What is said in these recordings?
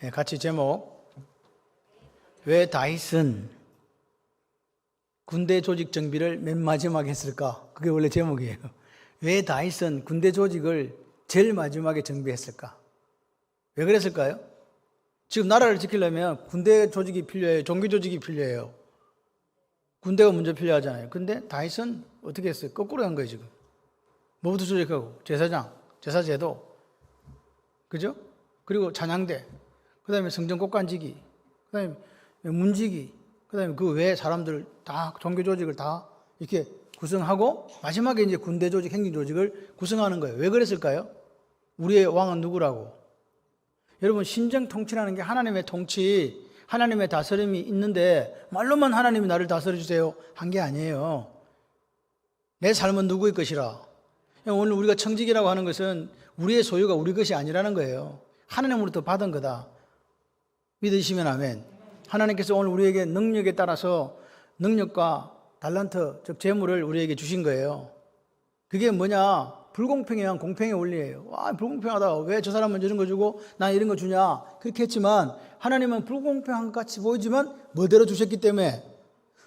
같이 제목, 왜 다윗은 군대 조직 정비를 맨 마지막에 했을까? 그게 원래 제목이에요. 왜 다윗은 군대 조직을 제일 마지막에 정비했을까? 왜 그랬을까요? 지금 나라를 지키려면 군대 조직이 필요해요. 종교 조직이 필요해요. 군대가 먼저 필요하잖아요. 근데 다윗은 어떻게 했어요? 거꾸로 한 거예요, 지금. 뭐부터 조직하고? 제사장, 제사제도, 그죠? 그리고 찬양대, 그 다음에 성전 곳간지기, 그 다음에 문지기, 그 다음에 그 외에 사람들 다 종교 조직을 다 이렇게 구성하고 마지막에 이제 군대 조직, 행정 조직을 구성하는 거예요. 왜 그랬을까요? 우리의 왕은 누구라고? 여러분, 신정 통치라는 게 하나님의 통치, 하나님의 다스림이 있는데 말로만 하나님이 나를 다스려 주세요 한 게 아니에요. 내 삶은 누구의 것이라. 오늘 우리가 청직이라고 하는 것은 우리의 소유가 우리 것이 아니라는 거예요. 하나님으로부터 받은 거다. 믿으시면 아멘. 하나님께서 오늘 우리에게 능력에 따라서 능력과 달란트, 즉 재물을 우리에게 주신 거예요. 그게 뭐냐? 불공평에 의한 공평의 원리예요. 와, 불공평하다. 왜 저 사람은 이런 거 주고 나 이런 거 주냐? 그렇게 했지만 하나님은 불공평한 것 같이 보이지만 뭐대로 주셨기 때문에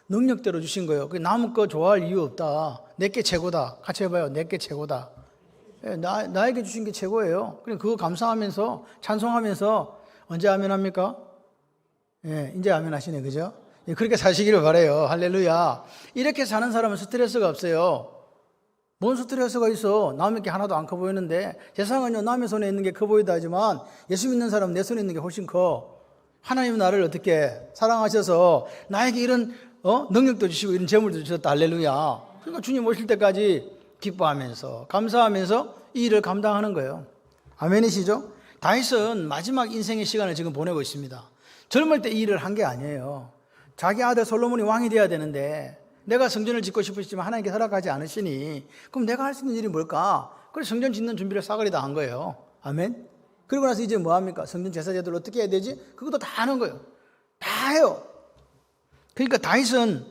능력대로 주신 거예요. 남의 거 좋아할 이유 없다. 내게 최고다. 같이 해봐요. 내게 최고다. 나에게 주신 게 최고예요. 그거 감사하면서 찬송하면서 언제 아멘 합니까? 이제 아멘 하시네, 그죠? 그렇게 사시기를 바라요. 할렐루야. 이렇게 사는 사람은 스트레스가 없어요. 뭔 스트레스가 있어? 남의 게 하나도 안 커 보이는데, 세상은요, 남의 손에 있는 게 커 보이다 하지만 예수 믿는 사람은 내 손에 있는 게 훨씬 커. 하나님은 나를 어떻게 사랑하셔서 나에게 이런 능력도 주시고 이런 재물도 주셨다. 할렐루야. 그러니까 주님 오실 때까지 기뻐하면서 감사하면서 이 일을 감당하는 거예요. 아멘이시죠? 다윗은 마지막 인생의 시간을 지금 보내고 있습니다. 젊을 때 이 일을 한 게 아니에요. 자기 아들 솔로몬이 왕이 돼야 되는데 내가 성전을 짓고 싶으시지만 하나님께 허락하지 않으시니 그럼 내가 할 수 있는 일이 뭘까? 그래서 성전 짓는 준비를 싸그리 다 한 거예요. 아멘. 그리고 나서 이제 뭐 합니까? 성전 제사 제도를 어떻게 해야 되지? 그것도 다 하는 거예요. 다 해요. 그러니까 다윗은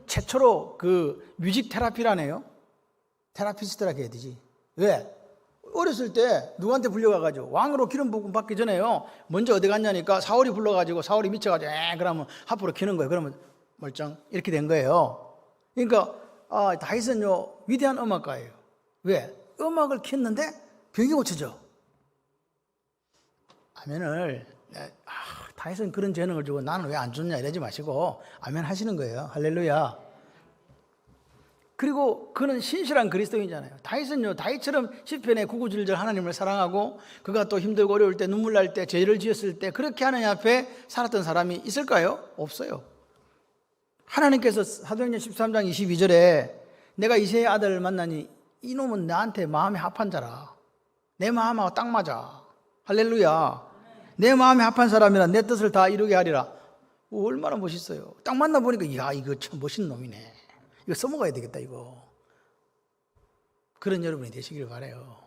최초로 그 뮤직 테라피라네요. 테라피스트라고 해야 되지. 왜? 어렸을 때 누구한테 불려가가지고 왕으로 기름 부음 받기 전에요. 먼저 어디 갔냐니까 사울이 불러가지고 사울이 미쳐가지고 그러면 하프로 키는 거예요. 그러면 멀쩡 이렇게 된 거예요. 그러니까 다윗은요 위대한 음악가예요. 왜? 음악을 켰는데 병이 고쳐져. 아멘을 다윗은 그런 재능을 주고 나는 왜 안 줬냐 이러지 마시고 아멘 하시는 거예요. 할렐루야. 그리고 그는 신실한 그리스도인이잖아요. 다윗은요 다윗처럼 시편에 구구절절 하나님을 사랑하고 그가 또 힘들고 어려울 때 눈물 날 때 죄를 지었을 때 그렇게 하나님 앞에 살았던 사람이 있을까요? 없어요. 하나님께서 사도행전 13장 22절에 내가 이새의 아들을 만나니 이놈은 나한테 마음에 합한 자라. 내 마음하고 딱 맞아. 할렐루야. 내 마음에 합한 사람이라 내 뜻을 다 이루게 하리라. 얼마나 멋있어요. 딱 만나보니까 야 이거 참 멋있는 놈이네. 이거 써먹어야 되겠다 이거. 그런 여러분이 되시길 바라요.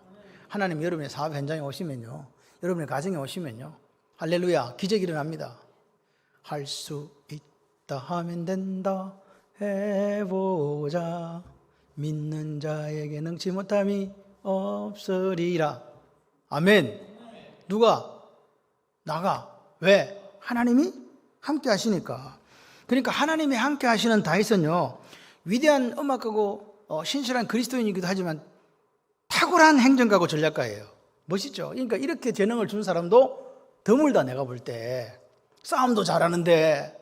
하나님 여러분의 사업 현장에 오시면요, 여러분의 가정에 오시면요, 할렐루야, 기적이 일어납니다. 할 수 있다 하면 된다 해보자 믿는 자에게 능치 못함이 없으리라. 아멘. 누가? 나가. 왜? 하나님이 함께 하시니까. 그러니까 하나님이 함께 하시는 다윗은요 위대한 음악가고 신실한 그리스도인이기도 하지만 탁월한 행정가고 전략가예요. 멋있죠? 그러니까 이렇게 재능을 준 사람도 드물다. 내가 볼 때 싸움도 잘하는데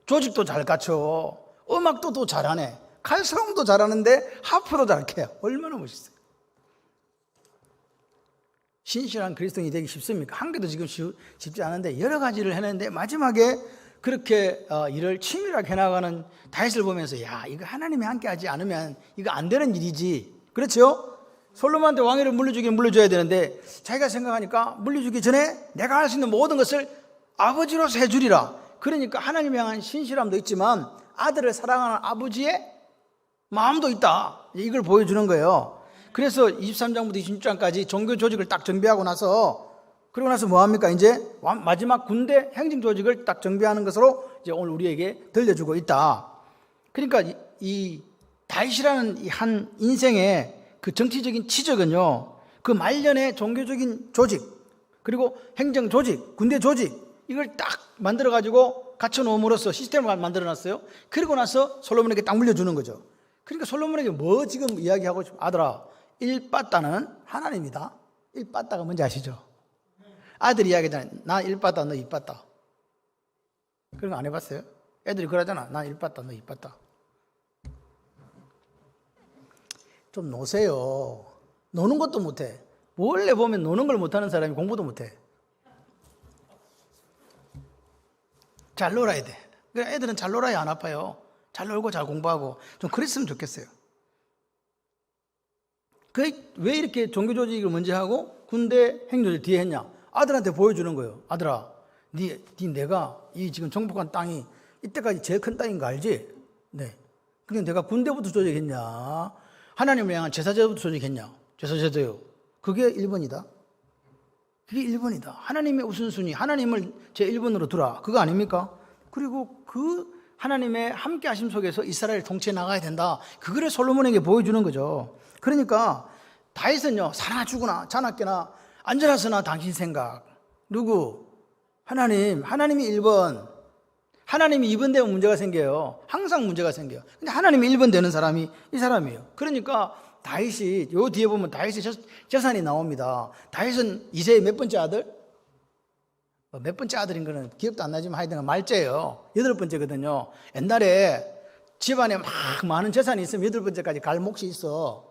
조직도 잘 갖춰, 음악도 또 잘하네, 칼싸움도 잘하는데 하프도 잘해요. 얼마나 멋있어요. 신실한 그리스도인이 되기 쉽습니까? 한 개도 지금 쉽지 않은데 여러 가지를 해냈는데 마지막에 그렇게 일을 치밀하게 해나가는 다윗을 보면서 야 이거 하나님이 함께하지 않으면 이거 안 되는 일이지. 그렇죠? 솔로몬한테 왕위를 물려줘야 되는데 자기가 생각하니까 물려주기 전에 내가 할 수 있는 모든 것을 아버지로서 해주리라. 그러니까 하나님 향한 신실함도 있지만 아들을 사랑하는 아버지의 마음도 있다. 이걸 보여주는 거예요. 그래서 23장부터 26장까지 종교 조직을 딱 정비하고 나서 그러고 나서 뭐 합니까? 이제 마지막 군대 행정 조직을 딱 정비하는 것으로 이제 오늘 우리에게 들려주고 있다. 그러니까 이 다윗이라는 이 한 인생의 그 정치적인 치적은요, 그 말년의 종교적인 조직, 그리고 행정 조직, 군대 조직 이걸 딱 만들어 가지고 갖춰 놓음으로써 시스템을 만들어 놨어요. 그리고 나서 솔로몬에게 딱 물려주는 거죠. 그러니까 솔로몬에게 뭐 지금 이야기하고 싶어? 아들아, 일빠따는 하나님이다. 일빠따가 뭔지 아시죠? 아들이 이야기하잖아요. 나 일빠따, 너 이빠따. 그런 거 안 해봤어요? 애들이 그러잖아. 나 일빠따, 너 이빠따. 좀 노세요. 노는 것도 못해. 원래 보면 노는 걸 못하는 사람이 공부도 못해. 잘 놀아야 돼. 그러니까 애들은 잘 놀아야 안 아파요. 잘 놀고 잘 공부하고 좀 그랬으면 좋겠어요. 왜 이렇게 종교 조직을 먼저 하고 군대 행조를 뒤에 했냐? 아들한테 보여주는 거예요. 아들아, 내가 이 지금 정복한 땅이 이때까지 제일 큰 땅인 거 알지? 네. 그러니까 내가 군대부터 조직했냐? 하나님을 향한 제사제도부터 조직했냐? 제사제도요. 그게 1번이다. 그게 1번이다. 하나님의 우선순위, 하나님을 제1번으로 두라. 그거 아닙니까? 그리고 그 하나님의 함께 하심 속에서 이스라엘을 통치해 나가야 된다. 그거를 솔로몬에게 보여주는 거죠. 그러니까 다윗은요, 사나 죽으나 자나깨나 안전하서나 당신 생각. 누구? 하나님이 1번. 하나님이 2번 되면 문제가 생겨요. 항상 문제가 생겨요. 근데 하나님이 1번 되는 사람이 이 사람이에요. 그러니까 다윗이, 요 뒤에 보면 다윗의 재산이 나옵니다. 다윗은 이세의 몇 번째 아들? 몇 번째 아들인 거는 기억도 안 나지만 하여튼 말째예요. 8번째거든요. 옛날에 집안에 막 많은 재산이 있으면 8번째까지 갈 몫이 있어.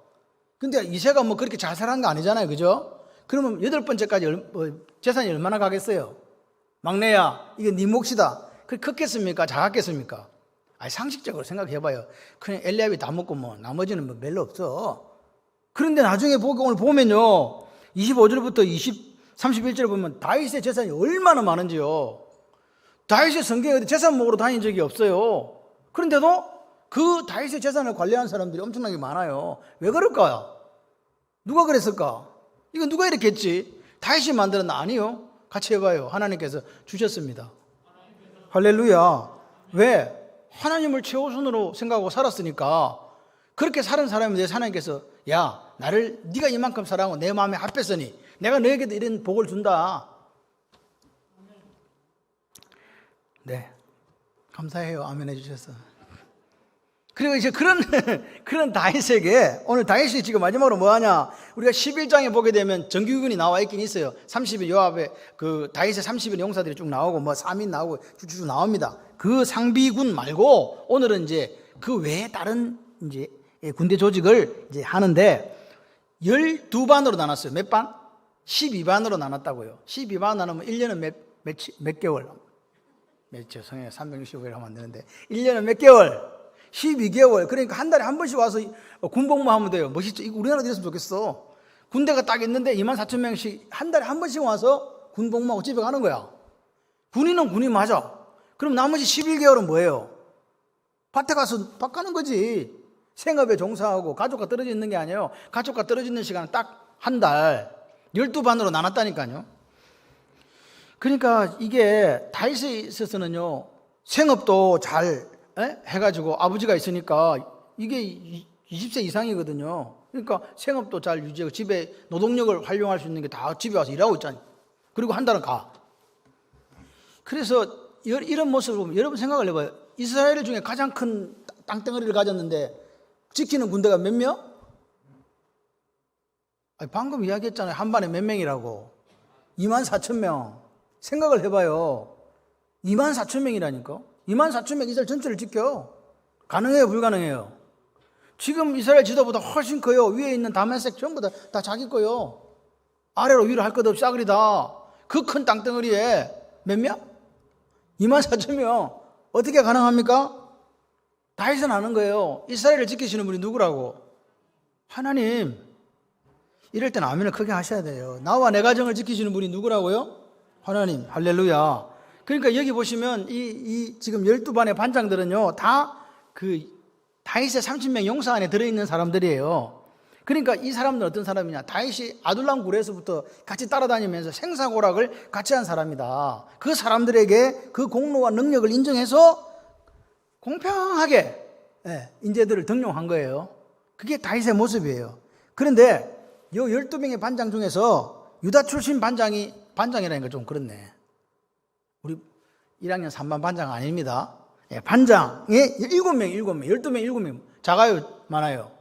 근데 이세가 뭐 그렇게 잘 살아난 거 아니잖아요. 그죠? 그러면 8번째까지 재산이 얼마나 가겠어요? 막내야, 이게 네 몫이다. 그게 컸겠습니까? 작았겠습니까? 아니, 상식적으로 생각해봐요. 그냥 엘리압이 다 먹고 뭐 나머지는 뭐 별로 없어. 그런데 나중에 오늘 보면요, 25절부터 31절 보면 다윗의 재산이 얼마나 많은지요. 다윗의 성경에 어디 재산 먹으러 다닌 적이 없어요. 그런데도 그 다윗의 재산을 관리하는 사람들이 엄청나게 많아요. 왜 그럴까요? 누가 그랬을까? 이거 누가 이렇게 했지? 다윗이 만들었나? 아니요. 같이 해봐요. 하나님께서 주셨습니다. 할렐루야. 왜? 하나님을 최우선으로 생각하고 살았으니까. 그렇게 사는 사람인데 하나님께서 야, 나를 네가 이만큼 사랑하고 내 마음에 합했으니 내가 너에게도 이런 복을 준다. 네, 감사해요. 아멘 해주셔서. 그리고 이제 그런 다윗에게 오늘 다윗이 지금 마지막으로 뭐 하냐? 우리가 11장에 보게 되면 정규군이 나와 있긴 있어요. 30인 요압의 그 다윗의 30인 용사들이 쭉 나오고 뭐 3인 나오고 쭉쭉 나옵니다. 그 상비군 말고 오늘은 이제 그 외에 다른 이제 군대 조직을 이제 하는데 12반으로 나눴어요. 몇 반? 12반으로 나눴다고요. 12반 나누면 1년은 몇 개월? 죄송해요. 365일 하면 안 되는데 1년은 몇 개월? 12개월. 그러니까 한 달에 한 번씩 와서 군복무 하면 돼요. 멋있죠? 이거 우리나라도 이랬으면 좋겠어. 군대가 딱 있는데 24,000명씩 한 달에 한 번씩 와서 군복무하고 집에 가는 거야. 군인은 군인 맞아. 그럼 나머지 11개월은 뭐예요? 밭에 가서 밭 가는 거지. 생업에 종사하고 가족과 떨어져 있는 게 아니에요. 가족과 떨어져 있는 시간은 딱 한 달 12반으로 나눴다니까요. 그러니까 이게 다윗에 있어서는요, 생업도 잘 해가지고 아버지가 있으니까 이게 20세 이상이거든요. 그러니까 생업도 잘 유지하고 집에 노동력을 활용할 수 있는 게 다 집에 와서 일하고 있잖아요. 그리고 한 달은 가. 그래서 이런 모습을 보면 여러분 생각을 해봐요. 이스라엘 중에 가장 큰 땅덩어리를 가졌는데 지키는 군대가 몇 명? 아니, 방금 이야기했잖아요. 한 반에 몇 명이라고. 24,000명. 생각을 해봐요. 24,000명이라니까. 24,000명 이스라엘 전체를 지켜. 가능해요? 불가능해요? 지금 이스라엘 지도보다 훨씬 커요. 위에 있는 다메섹 전부 다 자기 거요. 아래로 위로 할 것 없이 싸그리다. 그 큰 땅덩어리에 몇 명? 24,000명. 어떻게 가능합니까? 다윗은 아는 거예요. 이스라엘을 지키시는 분이 누구라고? 하나님. 이럴 때는 아멘을 크게 하셔야 돼요. 나와 내 가정을 지키시는 분이 누구라고요? 하나님. 할렐루야. 그러니까 여기 보시면 이 지금 12반의 반장들은요, 다 그 다윗의 30명 용사 안에 들어있는 사람들이에요. 그러니까 이 사람들은 어떤 사람이냐? 다윗이 아둘람 굴에서부터 같이 따라다니면서 생사고락을 같이 한 사람이다. 그 사람들에게 그 공로와 능력을 인정해서 공평하게 인재들을 등용한 거예요. 그게 다윗의 모습이에요. 그런데 이 12명의 반장 중에서 유다 출신 반장이 반장이라니까 좀 그렇네. 우리 1학년 3반 반장 아닙니다. 예, 반장에 7명, 12명, 7명. 작아요, 많아요?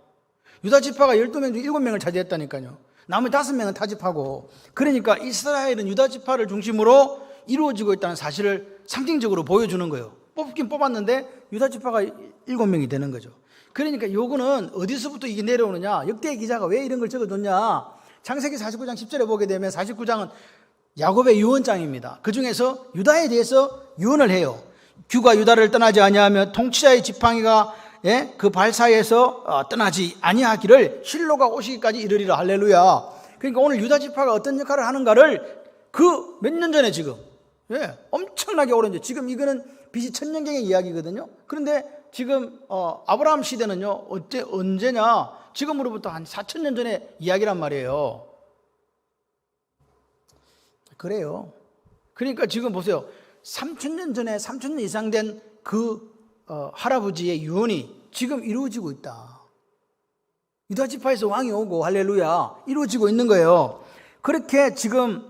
유다 지파가 12명 중 7명을 차지했다니까요. 나머지 5명은 타지파고. 그러니까 이스라엘은 유다 지파를 중심으로 이루어지고 있다는 사실을 상징적으로 보여주는 거예요. 뽑긴 뽑았는데 유다 지파가 7명이 되는 거죠. 그러니까 요거는 어디서부터 이게 내려오느냐? 역대 기자가 왜 이런 걸 적어줬냐? 창세기 49장 10절에 보게 되면 49장은 야곱의 유언장입니다. 그 중에서 유다에 대해서 유언을 해요. 규가 유다를 떠나지 아니하며 통치자의 지팡이가 그 발사에서 떠나지 아니하기를 실로가 오시기까지 이르리라. 할렐루야. 그러니까 오늘 유다 지파가 어떤 역할을 하는가를 그 몇 년 전에 지금 엄청나게 오랜 지금 이거는 BC 천년경의 이야기거든요. 그런데 지금 아브라함 시대는요 언제냐? 지금으로부터 한 4,000년 전의 이야기란 말이에요. 그래요. 그러니까 지금 보세요. 3,000년 전에 3,000년 이상 된 그 할아버지의 유언이 지금 이루어지고 있다. 유다 지파에서 왕이 오고 할렐루야 이루어지고 있는 거예요. 그렇게 지금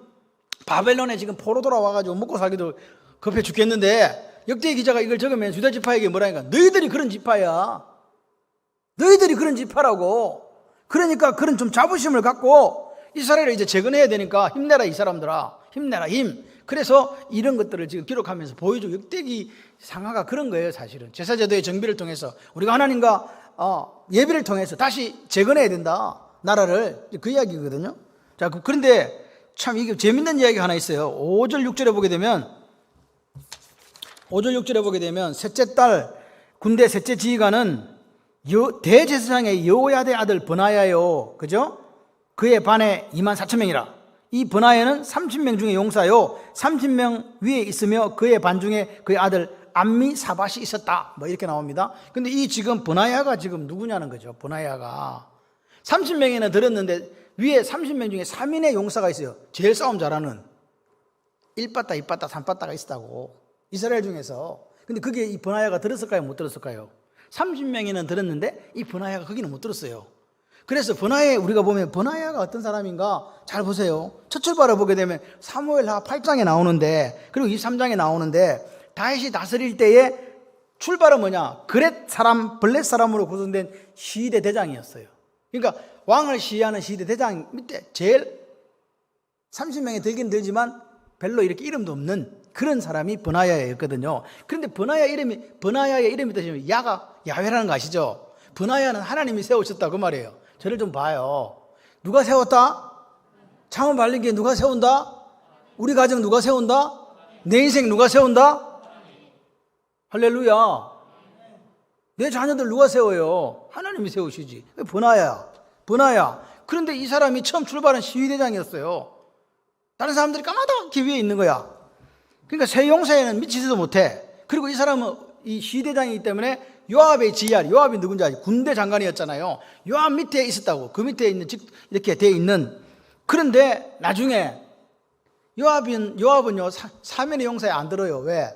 바벨론에 지금 포로 돌아와가지고 먹고 살기도 급해 죽겠는데 역대 기자가 이걸 적으면 유다 지파에게 뭐라니까? 너희들이 그런 지파야. 너희들이 그런 지파라고. 그러니까 그런 좀 자부심을 갖고 이스라엘을 이제 재건해야 되니까 힘내라 이 사람들아. 힘내라 힘. 그래서 이런 것들을 지금 기록하면서 보여주고 역대기 상하가 그런 거예요. 사실은 제사제도의 정비를 통해서 우리가 하나님과 예배를 통해서 다시 재건해야 된다 나라를. 그 이야기거든요. 자, 그런데 참 이게 재밌는 이야기가 하나 있어요. 5절 6절에 보게 되면 5절 6절에 보게 되면 셋째 달 군대 셋째 지휘관은 대제사장의 여호야다의 아들 브나야요. 그죠? 그의 반에 24,000명이라. 이 브나야는 30명 중에 용사요 30명 위에 있으며 그의 반 중에 그의 아들 암미사밧이 있었다. 뭐 이렇게 나옵니다. 근데 이 지금 브나야가 지금 누구냐는 거죠. 브나야가 30명이나 들었는데 위에 30명 중에 3인의 용사가 있어요. 제일 싸움 잘하는 1빠따 2빠따 3빠따가 있었다고 이스라엘 중에서. 근데 그게 이 브나야가 들었을까요? 못 들었을까요? 30명이나 들었는데 이 브나야가 거기는 못 들었어요. 그래서 브나야 우리가 보면 브나야가 어떤 사람인가 잘 보세요. 첫 출발을 보게 되면 사무엘하 8장에 나오는데 그리고 23장에 나오는데 다윗이 다스릴 때에 출발은 뭐냐? 그렛 사람 블렛 사람으로 구성된 시대 대장이었어요. 그러니까 왕을 시위하는 시대 대장 밑에 제일 30명이 들긴 들지만 별로 이렇게 이름도 없는 그런 사람이 브나야였거든요. 그런데 브나야의 이름이 뜻이면 야훼라는 거 아시죠? 브나야는 하나님이 세우셨다 그 말이에요. 저를 좀 봐요. 누가 세웠다? 창을 발린 게 누가 세운다? 우리 가정 누가 세운다? 내 인생 누가 세운다? 할렐루야. 내 자녀들 누가 세워요? 하나님이 세우시지. 브나야. 그런데 이 사람이 처음 출발한 시위대장이었어요. 다른 사람들이 까마득히 위에 있는 거야. 그러니까 새 용사에는 미치지도 못해. 그리고 이 사람은 이 시대장이기 때문에 요압의 지휘할, 요압이 누군지 알지? 군대 장관이었잖아요. 요압 밑에 있었다고. 그 밑에 있는 이렇게 돼 있는. 그런데 나중에 요압은요 사면의 용사에 안 들어요. 왜?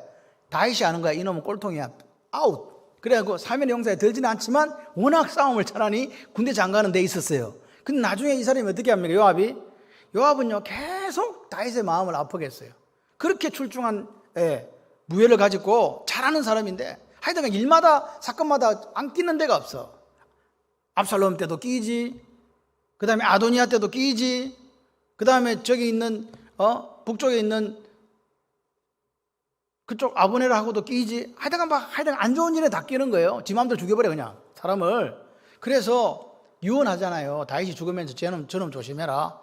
다윗이 아는 거야. 이놈은 꼴통이야. 아웃. 그래갖고 사면의 용사에 들지는 않지만 워낙 싸움을 잘하니 군대 장관은 돼 있었어요. 근데 나중에 이 사람이 어떻게 합니까? 요압은요 계속 다윗의 마음을 아프게 했어요. 그렇게 출중한 무예를 가지고 잘하는 사람인데 하여튼 일마다 사건마다 안 끼는 데가 없어. 압살롬 때도 끼지, 그 다음에 아도니아 때도 끼지, 그 다음에 저기 있는 북쪽에 있는 그쪽 아브넬하고도 끼지. 하여튼 안 좋은 일에 다 끼는 거예요. 지 마음대로 죽여버려 그냥 사람을. 그래서 유언하잖아요. 다윗이 죽으면서 저놈 조심해라.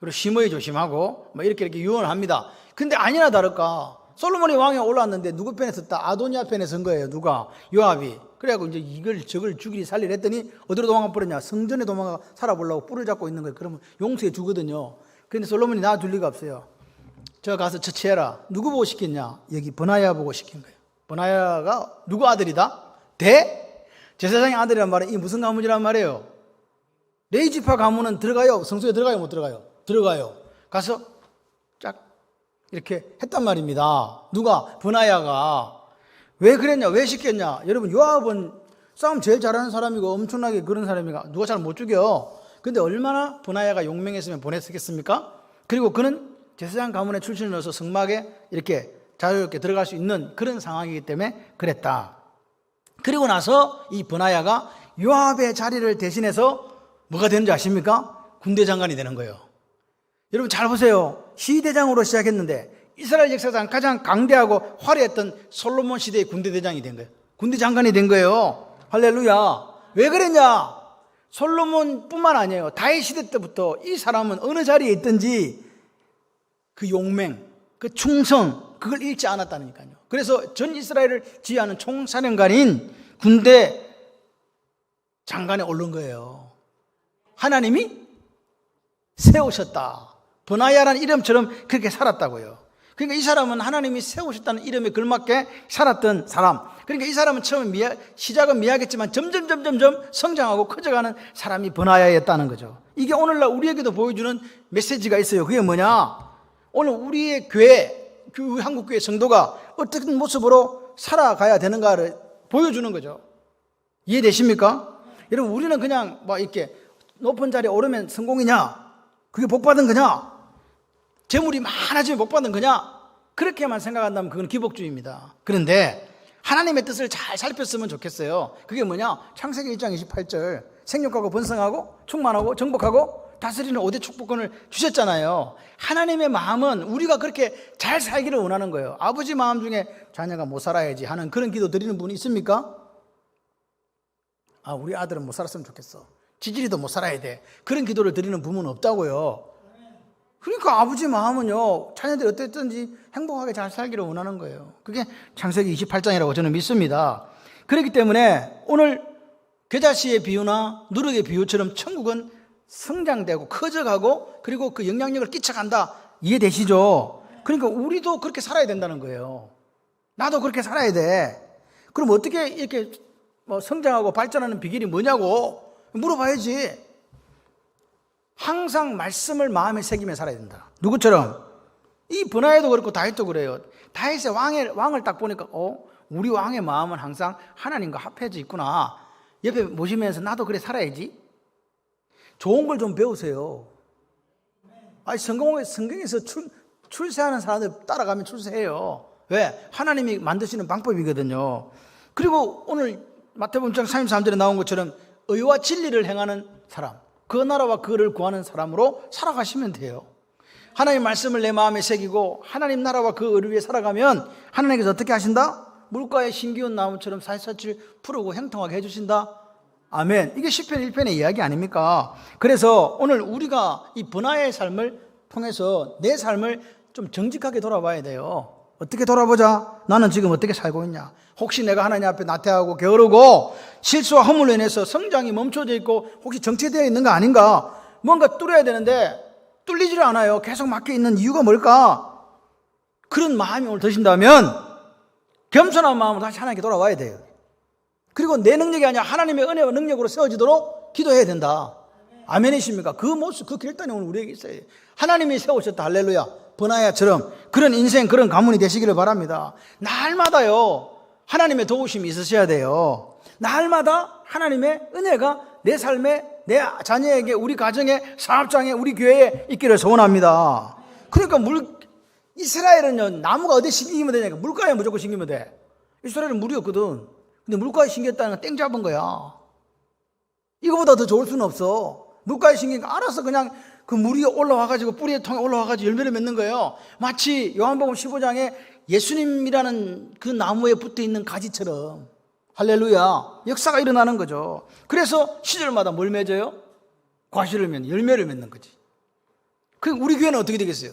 그리고 심의 조심하고 뭐 이렇게 유언을 합니다. 근데 아니나 다를까 솔로몬이 왕에 올랐는데 누구 편에 섰다? 아도니아 편에 선 거예요. 누가? 요압이. 그래갖고 이제 저걸 죽이리 살리리 했더니 어디로 도망가 버렸냐? 성전에 도망가 살아보려고 뿔을 잡고 있는 거예요. 그러면 용서해 주거든요. 그런데 솔로몬이 놔둘 리가 없어요. 저 가서 처치해라. 누구 보고 시켰냐? 여기 브나야 보고 시킨 거예요. 브나야가 누구 아들이다? 제사장의 아들이란 말은 이 무슨 가문이란 말이에요? 레위 지파 가문은 들어가요? 성소에 들어가요? 못 들어가요? 들어가요. 가서 쫙 이렇게 했단 말입니다. 누가? 브나야가. 왜 그랬냐? 왜 시켰냐? 여러분 요압은 싸움 제일 잘하는 사람이고 엄청나게 그런 사람이가 누가 잘 못 죽여. 근데 얼마나 브나야가 용맹했으면 보냈겠습니까? 그리고 그는 제사장 가문의 출신을 넣어서 성막에 이렇게 자유롭게 들어갈 수 있는 그런 상황이기 때문에 그랬다. 그리고 나서 이 브나야가 요압의 자리를 대신해서 뭐가 되는지 아십니까? 군대 장관이 되는 거예요. 여러분 잘 보세요. 시대장으로 시작했는데 이스라엘 역사상 가장 강대하고 화려했던 솔로몬 시대의 군대 대장이 된 거예요. 군대 장관이 된 거예요. 할렐루야. 왜 그랬냐? 솔로몬뿐만 아니에요. 다윗 시대 때부터 이 사람은 어느 자리에 있든지 그 용맹, 그 충성, 그걸 잃지 않았다니까요. 그래서 전 이스라엘을 지휘하는 총사령관인 군대 장관에 오른 거예요. 하나님이 세우셨다. 브나야라는 이름처럼 그렇게 살았다고요. 그러니까 이 사람은 하나님이 세우셨다는 이름에 걸맞게 살았던 사람. 그러니까 이 사람은 처음에 시작은 미약했지만 점점 성장하고 커져가는 사람이 브나야였다는 거죠. 이게 오늘날 우리에게도 보여주는 메시지가 있어요. 그게 뭐냐? 오늘 우리의 교회, 한국교회 성도가 어떤 모습으로 살아가야 되는가를 보여주는 거죠. 이해되십니까? 여러분, 우리는 그냥 막 이렇게 높은 자리에 오르면 성공이냐? 그게 복 받은 거냐? 재물이 많아지면 복 받는 거냐? 그렇게만 생각한다면 그건 기복주의입니다. 그런데 하나님의 뜻을 잘 살폈으면 좋겠어요. 그게 뭐냐? 창세기 1장 28절 생육하고 번성하고 충만하고 정복하고 다스리는 5대 축복권을 주셨잖아요. 하나님의 마음은 우리가 그렇게 잘 살기를 원하는 거예요. 아버지 마음 중에 자녀가 못 살아야지 하는 그런 기도 드리는 분이 있습니까? 우리 아들은 못 살았으면 좋겠어. 지질이도 못 살아야 돼. 그런 기도를 드리는 부모는 없다고요. 그러니까 아버지 마음은요, 자녀들이 어땠든지 행복하게 잘 살기를 원하는 거예요. 그게 창세기 28장이라고 저는 믿습니다. 그렇기 때문에 오늘 겨자씨의 비유나 누룩의 비유처럼 천국은 성장되고 커져가고 그리고 그 영향력을 끼쳐간다. 이해되시죠? 그러니까 우리도 그렇게 살아야 된다는 거예요. 나도 그렇게 살아야 돼. 그럼 어떻게 이렇게 성장하고 발전하는 비결이 뭐냐고 물어봐야지. 항상 말씀을 마음에 새기며 살아야 된다. 누구처럼? 이 브나야도 그렇고 다윗도 그래요. 다윗의 왕을 딱 보니까 우리 왕의 마음은 항상 하나님과 합해져 있구나. 옆에 모시면서 나도 그래 살아야지. 좋은 걸 좀 배우세요. 성경에서 출세하는 사람들 따라가면 출세해요. 왜? 하나님이 만드시는 방법이거든요. 그리고 오늘 마태복음 6장 33절에 나온 것처럼 의와 진리를 행하는 사람, 그 나라와 그를 구하는 사람으로 살아가시면 돼요. 하나님 말씀을 내 마음에 새기고 하나님 나라와 그 의를 위해 살아가면 하나님께서 어떻게 하신다? 물가에 신기운 나무처럼 살살질 푸르고 형통하게 해주신다. 아멘. 이게 시편 1편의 이야기 아닙니까? 그래서 오늘 우리가 이 브나야의 삶을 통해서 내 삶을 좀 정직하게 돌아봐야 돼요. 어떻게 돌아보자? 나는 지금 어떻게 살고 있냐? 혹시 내가 하나님 앞에 나태하고 게으르고 실수와 허물로 인해서 성장이 멈춰져 있고 혹시 정체되어 있는 거 아닌가? 뭔가 뚫어야 되는데 뚫리지를 않아요. 계속 막혀 있는 이유가 뭘까? 그런 마음이 오늘 드신다면 겸손한 마음으로 다시 하나님께 돌아와야 돼요. 그리고 내 능력이 아니라 하나님의 은혜와 능력으로 세워지도록 기도해야 된다. 아멘이십니까? 그 모습, 그 결단이 오늘 우리에게 있어요. 하나님이 세우셨다. 할렐루야. 브나야처럼 그런 인생, 그런 가문이 되시기를 바랍니다. 날마다요, 하나님의 도우심이 있으셔야 돼요. 날마다 하나님의 은혜가 내 삶에, 내 자녀에게, 우리 가정에, 사업장에, 우리 교회에 있기를 소원합니다. 그러니까 이스라엘은요, 나무가 어디에 심기면 되냐니까 물가에 무조건 심기면 돼. 이스라엘은 물이 없거든. 근데 물가에 심겼다는 건 땡 잡은 거야. 이거보다 더 좋을 수는 없어. 물가에 심기니까 알아서 그냥 그 물이 올라와가지고 뿌리에 통에 올라와가지고 열매를 맺는 거예요. 마치 요한복음 15장에 예수님이라는 그 나무에 붙어있는 가지처럼. 할렐루야. 역사가 일어나는 거죠. 그래서 시절마다 뭘 맺어요? 과실을 맺는, 열매를 맺는 거지. 그럼 우리 교회는 어떻게 되겠어요?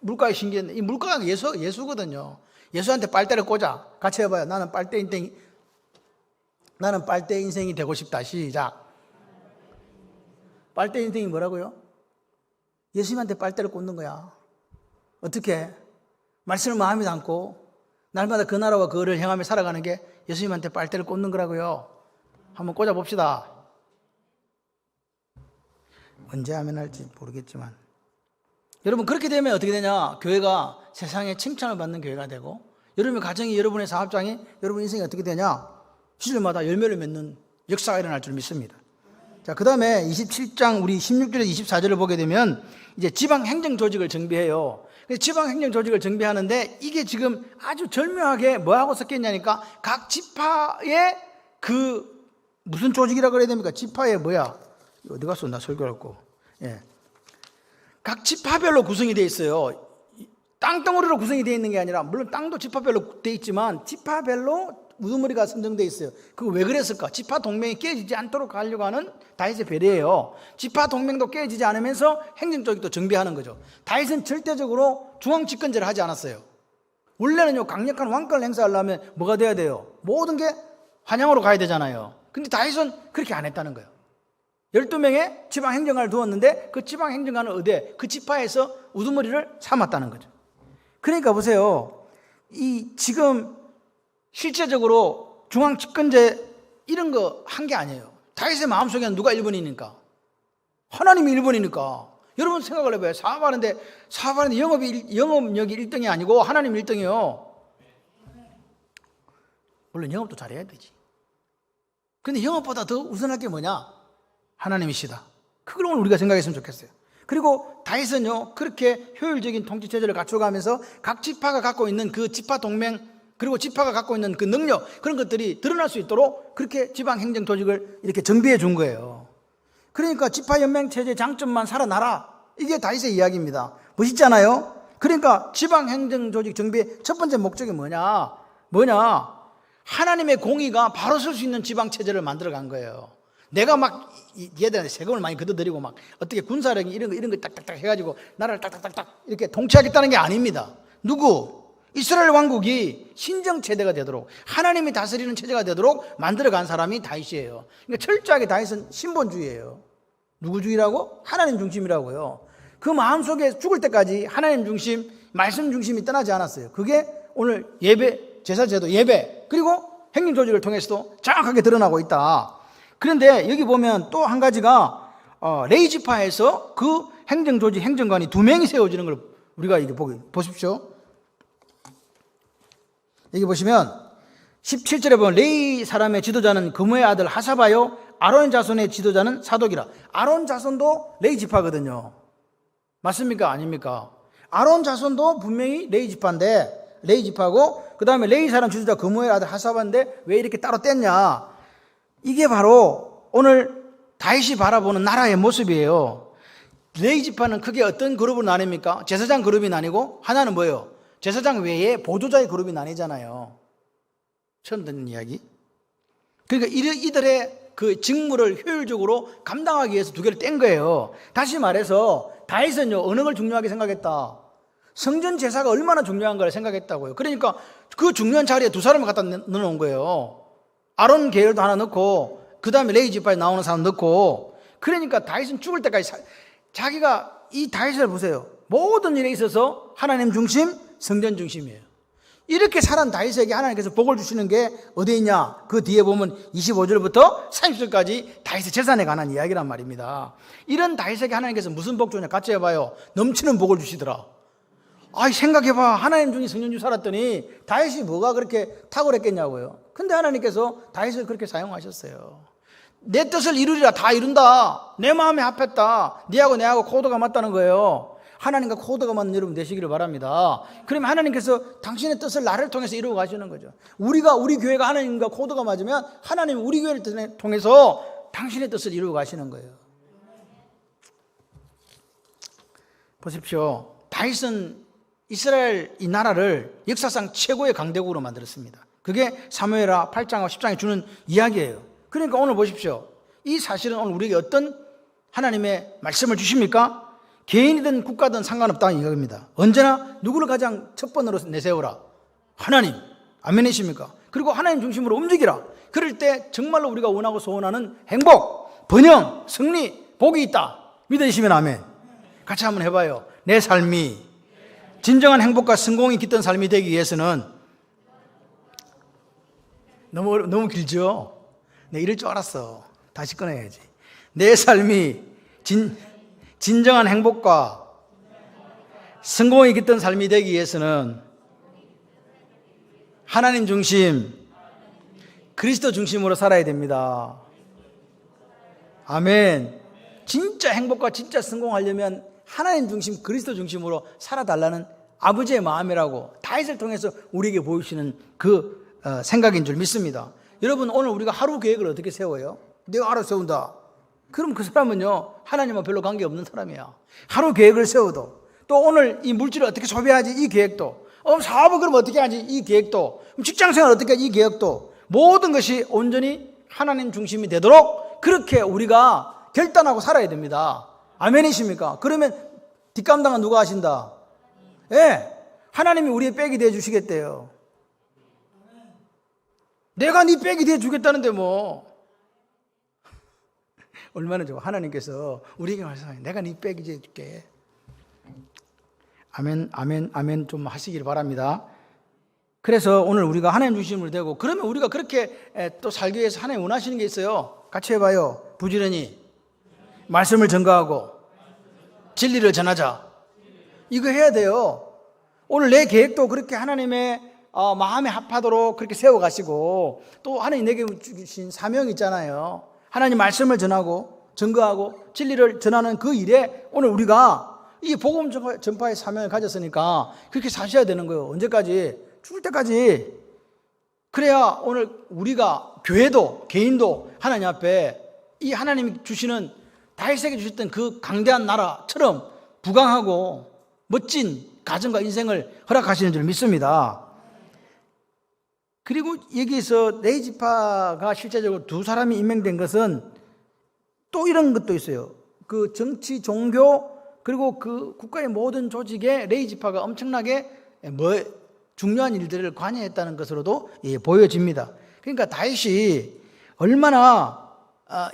물가에 심겼는데, 이 물가가 예수거든요. 예수한테 빨대를 꽂아. 같이 해봐요. 나는 빨대 인생이 되고 싶다. 시작. 빨대 인생이 뭐라고요? 예수님한테 빨대를 꽂는 거야. 어떻게? 말씀을 마음에 담고 날마다 그 나라와 그 의를 행하며 살아가는 게 예수님한테 빨대를 꽂는 거라고요. 한번 꽂아봅시다. 언제 하면 할지 모르겠지만 여러분, 그렇게 되면 어떻게 되냐? 교회가 세상에 칭찬을 받는 교회가 되고 여러분의 가정이, 여러분의 사업장이, 여러분 인생이 어떻게 되냐? 시절마다 열매를 맺는 역사가 일어날 줄 믿습니다. 자, 그 다음에 27장 우리 16절에서 24절을 보게 되면 이제 지방 행정 조직을 정비해요. 지방 행정 조직을 정비하는데 이게 지금 아주 절묘하게 뭐하고 섞였냐니까 각 지파의 그 무슨 조직이라 그래야 됩니까? 지파의 뭐야? 어디 갔어? 나 설교할 거. 예. 각 지파별로 구성이 되어 있어요. 땅덩어리로 구성이 되어 있는 게 아니라 물론 땅도 지파별로 되어 있지만 지파별로 우두머리가 선정되어 있어요. 그거 왜 그랬을까? 지파 동맹이 깨지지 않도록 하려고 하는 다윗의 배려예요. 지파 동맹도 깨지지 않으면서 행정조직도 정비하는 거죠. 다윗은 절대적으로 중앙 집권제를 하지 않았어요. 원래는요, 강력한 왕권을 행사하려면 뭐가 돼야 돼요? 모든 게 환양으로 가야 되잖아요. 근데 다윗은 그렇게 안 했다는 거예요. 12명의 지방 행정관을 두었는데 그 지방 행정관은 어디에? 그 지파에서 우두머리를 삼았다는 거죠. 그러니까 보세요. 이 지금 실제적으로 중앙 집권제 이런 거 한 게 아니에요. 다윗의 마음속에는 누가 1번이니까? 하나님이 1번이니까. 여러분 생각을 해봐요. 사업하는데 영업력이 1등이 아니고 하나님 1등이에요. 물론 영업도 잘해야 되지. 근데 영업보다 더 우선할 게 뭐냐? 하나님이시다. 그걸 오늘 우리가 생각했으면 좋겠어요. 그리고 다윗은요, 그렇게 효율적인 통치 체제를 갖춰가면서 각 지파가 갖고 있는 그 지파 동맹, 그리고 지파가 갖고 있는 그 능력, 그런 것들이 드러날 수 있도록 그렇게 지방 행정 조직을 이렇게 정비해 준 거예요. 그러니까 지파 연맹 체제의 장점만 살아나라. 이게 다윗의 이야기입니다. 멋있잖아요? 그러니까 지방 행정 조직 정비의 첫 번째 목적이 뭐냐? 하나님의 공의가 바로 설 수 있는 지방 체제를 만들어 간 거예요. 내가 막 얘들한테 세금을 많이 걷어들이고 막 어떻게 군사력이 이런 거 딱딱딱 해가지고 나라를 딱딱딱딱 이렇게 통치하겠다는 게 아닙니다. 누구? 이스라엘 왕국이 신정 체제가 되도록 하나님이 다스리는 체제가 되도록 만들어간 사람이 다윗이에요. 그러니까 철저하게 다윗은 신본주의예요. 누구주의라고? 하나님 중심이라고요. 그 마음속에 죽을 때까지 하나님 중심, 말씀 중심이 떠나지 않았어요. 그게 오늘 예배, 제사제도, 예배 그리고 행정조직을 통해서도 정확하게 드러나고 있다. 그런데 여기 보면 또 한 가지가 레위지파에서 그 행정조직, 행정관이 2명이 세워지는 걸 우리가 이게 보십시오. 여기 보시면 17절에 보면 레위 사람의 지도자는 그무의 아들 하사바요, 아론 자손의 지도자는 사독이라. 아론 자손도 레위 지파거든요. 맞습니까? 아닙니까? 아론 자손도 분명히 레위 지파인데, 레위 지파고 그 다음에 레위 사람 지도자 그무의 아들 하사바인데 왜 이렇게 따로 뗐냐? 이게 바로 오늘 다윗이 바라보는 나라의 모습이에요. 레위 지파는 크게 어떤 그룹으로 나뉩니까? 제사장 그룹이 나뉘고 하나는 뭐예요? 제사장 외에 보조자의 그룹이 나뉘잖아요. 처음 듣는 이야기. 그러니까 이들의 그 직무를 효율적으로 감당하기 위해서 2개를 뗀 거예요. 다시 말해서 다윗은요, 어느 걸 중요하게 생각했다? 성전 제사가 얼마나 중요한 걸 생각했다고요. 그러니까 그 중요한 자리에 2사람을 갖다 넣어놓은 거예요. 아론 계열도 하나 넣고 그 다음에 레위 지파에 나오는 사람 넣고. 그러니까 다윗은 죽을 때까지 자기가 이 다윗을 보세요. 모든 일에 있어서 하나님 중심, 성전 중심이에요. 이렇게 살아난 다윗에게 하나님께서 복을 주시는 게 어디에 있냐? 그 뒤에 보면 25절부터 30절까지 다윗의 재산에 관한 이야기란 말입니다. 이런 다윗에게 하나님께서 무슨 복 주냐? 같이 해봐요. 넘치는 복을 주시더라. 생각해봐. 하나님 중에 성전주 살았더니 다윗이 뭐가 그렇게 탁월했겠냐고요. 근데 하나님께서 다윗을 그렇게 사용하셨어요. 내 뜻을 이루리라. 다 이룬다. 내 마음에 합했다. 니하고 내하고 코드가 맞다는 거예요. 하나님과 코드가 맞는 여러분 되시기를 바랍니다. 그러면 하나님께서 당신의 뜻을 나를 통해서 이루어 가시는 거죠. 우리 교회가 하나님과 코드가 맞으면 하나님은 우리 교회를 통해서 당신의 뜻을 이루어 가시는 거예요. 보십시오. 다윗은 이스라엘 이 나라를 역사상 최고의 강대국으로 만들었습니다. 그게 사무엘하 8장과 10장에 주는 이야기예요. 그러니까 오늘 보십시오. 이 사실은 오늘 우리에게 어떤 하나님의 말씀을 주십니까? 개인이든 국가든 상관없다는 이야기입니다. 언제나 누구를 가장 첫 번으로 내세우라? 하나님. 아멘이십니까? 그리고 하나님 중심으로 움직이라. 그럴 때 정말로 우리가 원하고 소원하는 행복, 번영, 승리, 복이 있다. 믿으시면 아멘. 같이 한번 해봐요. 내 삶이 진정한 행복과 성공이 깃든 삶이 되기 위해서는 너무 길죠? 내 이럴 줄 알았어. 다시 꺼내야지. 내 삶이 진정한 행복과 성공이 깃든 삶이 되기 위해서는 하나님 중심, 그리스도 중심으로 살아야 됩니다. 아멘. 진짜 행복과 진짜 성공하려면 하나님 중심, 그리스도 중심으로 살아달라는 아버지의 마음이라고 다윗을 통해서 우리에게 보여주시는 그 생각인 줄 믿습니다. 여러분, 오늘 우리가 하루 계획을 어떻게 세워요? 내가 알아서 세운다. 그럼 그 사람은요, 하나님과 별로 관계없는 사람이야. 하루 계획을 세워도, 또 오늘 이 물질을 어떻게 소비하지, 이 계획도, 사업을 그럼 어떻게 하지, 이 계획도, 직장생활 어떻게 하지, 이 계획도, 모든 것이 온전히 하나님 중심이 되도록 그렇게 우리가 결단하고 살아야 됩니다. 아멘이십니까? 그러면 뒷감당은 누가 하신다? 예, 하나님이 우리의 백이 되어 주시겠대요. 내가 네 백이 되어 주겠다는데 뭐. 얼마나 좋아. 하나님께서 우리에게 말씀하세요. 내가 네 백이 되어 줄게. 아멘, 아멘, 아멘 좀 하시길 바랍니다. 그래서 오늘 우리가 하나님 중심으로 되고, 그러면 우리가 그렇게 또 살기 위해서 하나님 원하시는 게 있어요. 같이 해봐요. 부지런히 말씀을 전가하고 진리를 전하자. 이거 해야 돼요. 오늘 내 계획도 그렇게 하나님의 마음에 합하도록 그렇게 세워가시고, 또 하나님 내게 주신 사명이 있잖아요. 하나님 말씀을 전하고 전거하고 진리를 전하는 그 일에 오늘 우리가 이 복음 전파의 사명을 가졌으니까 그렇게 사셔야 되는 거예요. 언제까지? 죽을 때까지. 그래야 오늘 우리가 교회도 개인도 하나님 앞에 이 하나님이 주시는 다윗에게 주셨던 그 강대한 나라처럼 부강하고 멋진 가정과 인생을 허락하시는 줄 믿습니다. 그리고 여기서 레위지파가 실제적으로 두 사람이 임명된 것은 또 이런 것도 있어요. 그 정치, 종교, 그리고 그 국가의 모든 조직에 레위지파가 엄청나게 중요한 일들을 관여했다는 것으로도 보여집니다. 그러니까 다윗이 얼마나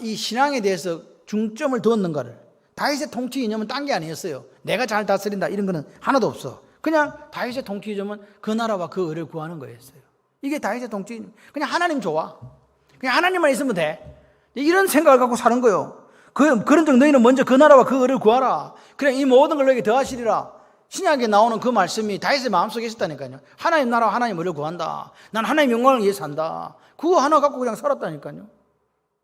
이 신앙에 대해서 중점을 두었는가를, 다윗의 통치 이념은 딴 게 아니었어요. 내가 잘 다스린다 이런 거는 하나도 없어. 그냥 다윗의 통치 이념은 그 나라와 그 의를 구하는 거였어요. 이게 다윗의 통치 이념. 그냥 하나님 좋아. 그냥 하나님만 있으면 돼. 이런 생각을 갖고 사는 거예요. 그런즉 너희는 먼저 그 나라와 그 의를 구하라. 그냥 이 모든 걸 너에게 더하시리라. 신약에 나오는 그 말씀이 다윗의 마음속에 있었다니까요. 하나님 나라와 하나님 의를 구한다. 난 하나님 영광을 위해 산다. 그거 하나 갖고 그냥 살았다니까요.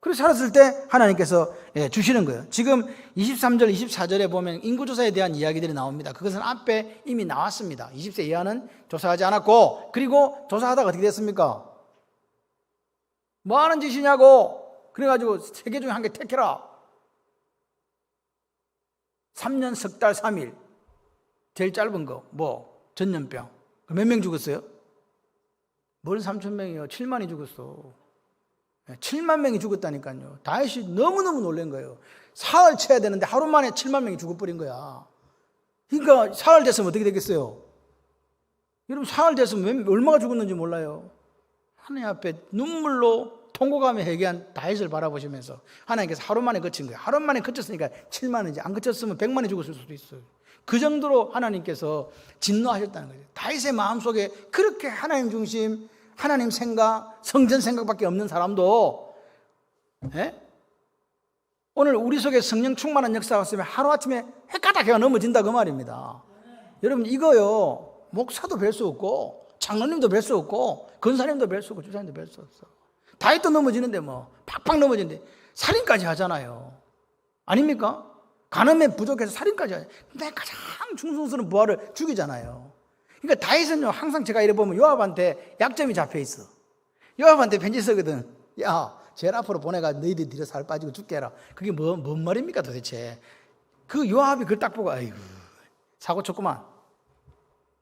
그래서 살았을 때 하나님께서 주시는 거예요. 지금 23절, 24절에 보면 인구조사에 대한 이야기들이 나옵니다. 그것은 앞에 이미 나왔습니다. 20세 이하는 조사하지 않았고, 그리고 조사하다가 어떻게 됐습니까? 뭐 하는 짓이냐고. 그래가지고 3개 중에 한 개 택해라. 3년 석 달 3일. 제일 짧은 거, 전염병. 몇 명 죽었어요? 뭘 3,000명이요? 7만이 죽었어. 7만 명이 죽었다니까요. 다윗이 너무너무 놀란 거예요. 사흘 쳐야 되는데 하루 만에 7만 명이 죽어버린 거야. 그러니까 사흘 됐으면 어떻게 되겠어요? 여러분, 사흘 됐으면 얼마가 죽었는지 몰라요. 하나님 앞에 눈물로 통곡하며 회개한 다윗을 바라보시면서 하나님께서 하루 만에 그친 거예요. 하루 만에 그쳤으니까 7만이지, 안 그쳤으면 100만이 죽었을 수도 있어요. 그 정도로 하나님께서 진노하셨다는 거예요. 다윗의 마음속에 그렇게 하나님 중심, 하나님 생각, 성전 생각밖에 없는 사람도 오늘 우리 속에 성령 충만한 역사가 없으면 하루아침에 헷가닥해가 넘어진다 그 말입니다. 여러분, 이거요, 목사도 뵐 수 없고 장로님도 뵐 수 없고 권사님도 뵐 수 없고 주사님도 뵐 수 없어. 다윗도 넘어지는데 팍팍 넘어지는데 살인까지 하잖아요. 아닙니까? 간음에 부족해서 살인까지 하잖아요. 근데 가장 충성스러운 부하를 죽이잖아요. 그러니까 다윗은요, 항상 제가 이래 보면 요압한테 약점이 잡혀 있어. 요압한테 편지 쓰거든. 야, 제일 앞으로 보내가 너희들 뒤로 살 빠지고 죽게 해라. 그게 뭔 말입니까 도대체? 그 요압이 그걸 딱 보고 아이고 사고 쳤구만.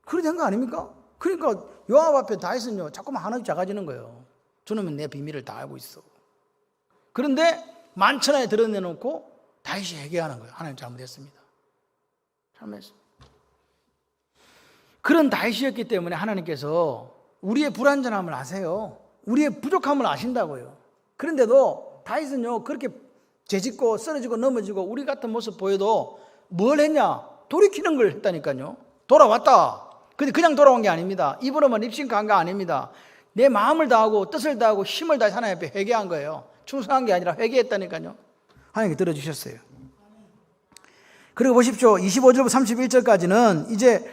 그래 된 거 아닙니까? 그러니까 요압 앞에 다윗은요, 자꾸만 하나씩 작아지는 거예요. 저놈은 내 비밀을 다 알고 있어. 그런데 만천하에 드러내놓고 다윗이 회개하는 거예요. 하나님 잘못했습니다. 잘못했습니다. 그런 다윗이었기 때문에 하나님께서 우리의 불완전함을 아세요. 우리의 부족함을 아신다고요. 그런데도 다윗은요, 그렇게 죄짓고 쓰러지고 넘어지고 우리 같은 모습 보여도 뭘 했냐? 돌이키는 걸 했다니까요. 돌아왔다. 근데 그냥 돌아온 게 아닙니다. 입으로만 립싱크한 거 아닙니다. 내 마음을 다하고 뜻을 다하고 힘을 다해 하나님 앞에 회개한 거예요. 충성한 게 아니라 회개했다니까요. 하나님께 들어주셨어요. 그리고 보십시오. 25절부터 31절까지는 이제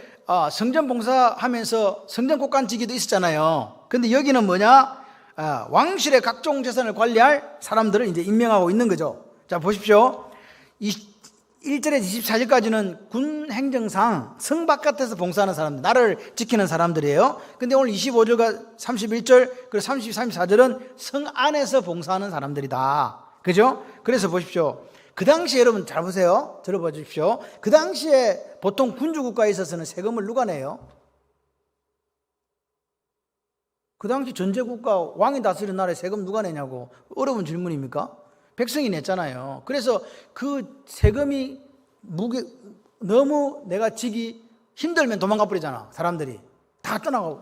성전 봉사하면서 성전 곳간지기도 있었잖아요. 근데 여기는 뭐냐? 왕실의 각종 재산을 관리할 사람들을 이제 임명하고 있는 거죠. 자, 보십시오. 1절에서 24절까지는 군 행정상 성 바깥에서 봉사하는 사람들, 나라를 지키는 사람들이에요. 근데 오늘 25절과 31절, 그리고 30, 34절은 성 안에서 봉사하는 사람들이다. 그죠? 그래서 보십시오. 그 당시에 여러분 잘 보세요. 들어봐 주십시오. 그 당시에 보통 군주국가에 있어서는 세금을 누가 내요? 그 당시 전제국가 왕이 다스리는 나라에 세금 누가 내냐고. 어려운 질문입니까? 백성이 냈잖아요. 그래서 그 세금이 너무 내가 지기 힘들면 도망가 버리잖아. 사람들이 다 떠나가고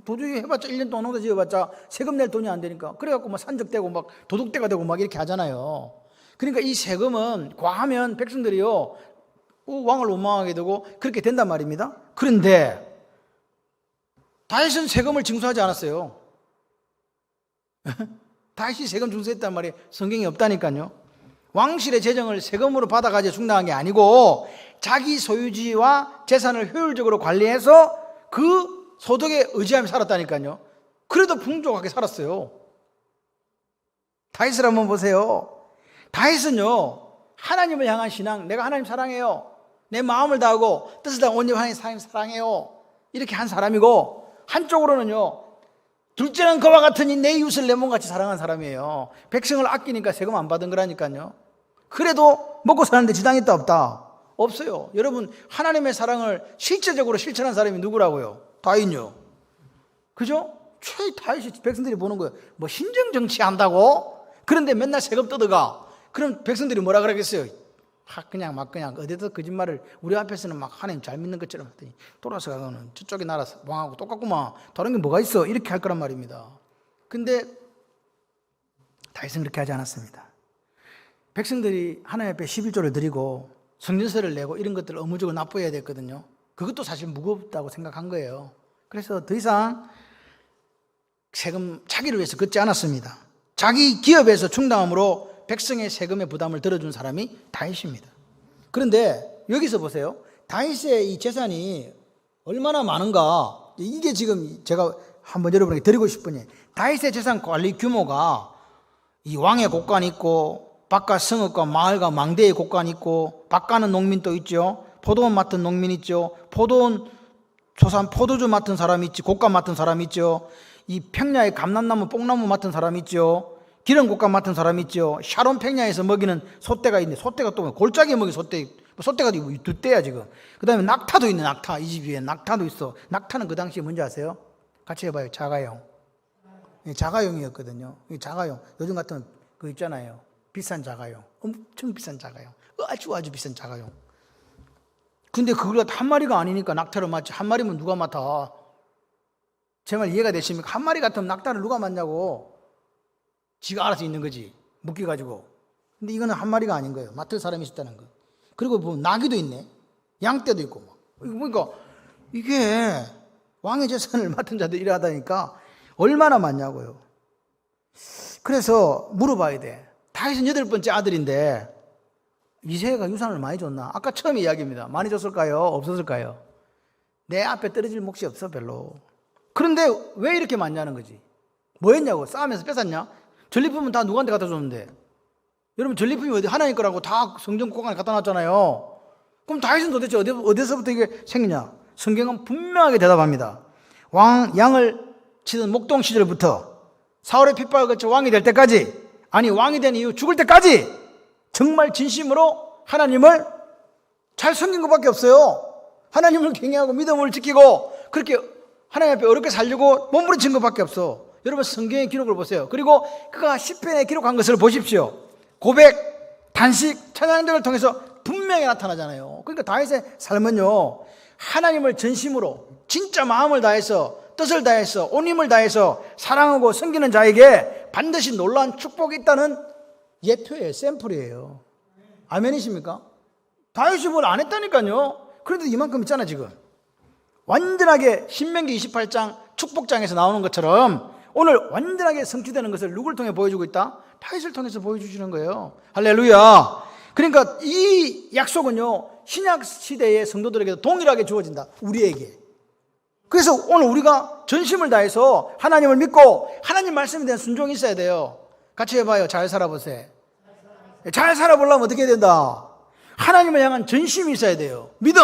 도저히 해봤자 1년 동안 농사 지어봤자 세금 낼 돈이 안 되니까 그래갖고 막 산적되고 막 도둑대가 되고 막 이렇게 하잖아요. 그러니까 이 세금은 과하면 백성들이요 왕을 원망하게 되고 그렇게 된단 말입니다. 그런데 다윗은 세금을 징수하지 않았어요. 다윗이 세금 징수했단 말이 성경에 없다니까요. 왕실의 재정을 세금으로 받아가지고 충당한 게 아니고 자기 소유지와 재산을 효율적으로 관리해서 그 소득에 의지하며 살았다니까요. 그래도 풍족하게 살았어요. 다윗을 한번 보세요. 다윗은요 하나님을 향한 신앙, 내가 하나님 사랑해요, 내 마음을 다하고 뜻을 다하고 온전히 하나님 사랑해요, 이렇게 한 사람이고, 한쪽으로는요 둘째는 그와 같으니 내 이웃을 내 몸같이 사랑하는 사람이에요. 백성을 아끼니까 세금 안 받은 거라니까요. 그래도 먹고 사는데 지장이 있다 없다? 없어요. 여러분 하나님의 사랑을 실제적으로 실천한 사람이 누구라고요? 다윗요. 그죠? 다윗이 백성들이 보는 거예요. 뭐 신정 정치한다고? 그런데 맨날 세금 뜯어가. 그럼 백성들이 뭐라 그러겠어요? 그냥 어디서 거짓말을 우리 앞에서는 막 하나님 잘 믿는 것처럼 했더니 돌아서 가서는 저쪽에 나라 왕하고 똑같구만, 다른 게 뭐가 있어, 이렇게 할 거란 말입니다. 근데 다윗은 그렇게 하지 않았습니다. 백성들이 하나님 앞에 11조를 드리고 성전세를 내고 이런 것들을 의무적으로 납부해야 됐거든요. 그것도 사실 무겁다고 생각한 거예요. 그래서 더 이상 세금 차기를 위해서 걷지 않았습니다. 자기 기업에서 충당함으로 백성의 세금의 부담을 들어준 사람이 다윗입니다. 그런데 여기서 보세요. 다윗의 이 재산이 얼마나 많은가, 이게 지금 제가 한번 여러분에게 드리고 싶은 게, 다윗의 재산 관리 규모가 이 왕의 곳간이 있고 바깥 성읍과 마을과 망대의 곳간이 있고, 밭가는 농민 또 있죠, 포도원 맡은 농민 있죠, 포도주 맡은 사람이 있지, 곡간 맡은 사람이 있죠, 이 평야의 감람나무 뽕나무 맡은 사람이 있죠, 기름 곡간 맡은 사람이 있죠, 샤론 평야에서 먹이는 소떼가 있는데, 소떼가 또 골짜기에 먹이 소떼, 소떼가 두 떼야 지금. 그 다음에 낙타도 있네. 낙타, 이 집 위에 낙타도 있어. 낙타는 그 당시에 뭔지 아세요? 같이 해봐요. 자가용. 자가용이었거든요. 자가용. 요즘 같은 그 있잖아요, 비싼 자가용, 엄청 비싼 자가용, 아주 비싼 자가용. 근데 그걸 한 마리가 아니니까 낙타를 맡지. 한 마리면 누가 맡아? 제 말 이해가 되십니까? 한 마리 같으면 낙타를 누가 맡냐고. 지가 알아서 있는 거지, 묶여가지고. 근데 이거는 한 마리가 아닌 거예요. 맡을 사람이 있었다는 거. 그리고 보면 나귀도 있네, 양떼도 있고 막. 그러니까 이게 왕의 재산을 맡은 자들이 일하다니까 얼마나 많냐고요. 그래서 물어봐야 돼. 다윗은 8번째 아들인데 이새가 유산을 많이 줬나? 아까 처음 이야기입니다. 많이 줬을까요? 없었을까요? 내 앞에 떨어질 몫이 없어 별로. 그런데 왜 이렇게 많냐는 거지. 뭐 했냐고. 싸움에서 뺏었냐? 전리품은 다 누구한테 갖다 줬는데? 여러분 전리품이 어디 하나님 거라고 다 성전 공간에 갖다 놨잖아요. 그럼 다윗은 도대체 어디서부터 이게 생기냐? 성경은 분명하게 대답합니다. 양을 치던 목동 시절부터 사울의 핏발을 거쳐 왕이 될 때까지, 아니 왕이 된 이후 죽을 때까지 정말 진심으로 하나님을 잘 섬긴 것밖에 없어요. 하나님을 경외하고 믿음을 지키고 그렇게 하나님 앞에 어렵게 살려고 몸부림친 것밖에 없어. 여러분 성경의 기록을 보세요. 그리고 그가 시편에 기록한 것을 보십시오. 고백, 단식, 찬양들을 통해서 분명히 나타나잖아요. 그러니까 다윗의 삶은요, 하나님을 전심으로 진짜 마음을 다해서, 뜻을 다해서, 온 힘을 다해서 사랑하고 섬기는 자에게 반드시 놀라운 축복이 있다는 예표예요. 샘플이에요. 아멘이십니까? 다윗이 뭘 안 했다니까요. 그런데 이만큼 있잖아 지금. 완전하게 신명기 28장 축복장에서 나오는 것처럼 오늘 완전하게 성취되는 것을 누구를 통해 보여주고 있다? 다윗을 통해서 보여주시는 거예요. 할렐루야. 그러니까 이 약속은요, 신약 시대의 성도들에게 동일하게 주어진다. 우리에게. 그래서 오늘 우리가 전심을 다해서 하나님을 믿고 하나님 말씀에 대한 순종이 있어야 돼요. 같이 해봐요. 잘 살아보세요. 잘 살아보려면 어떻게 해야 된다? 하나님을 향한 전심이 있어야 돼요. 믿음,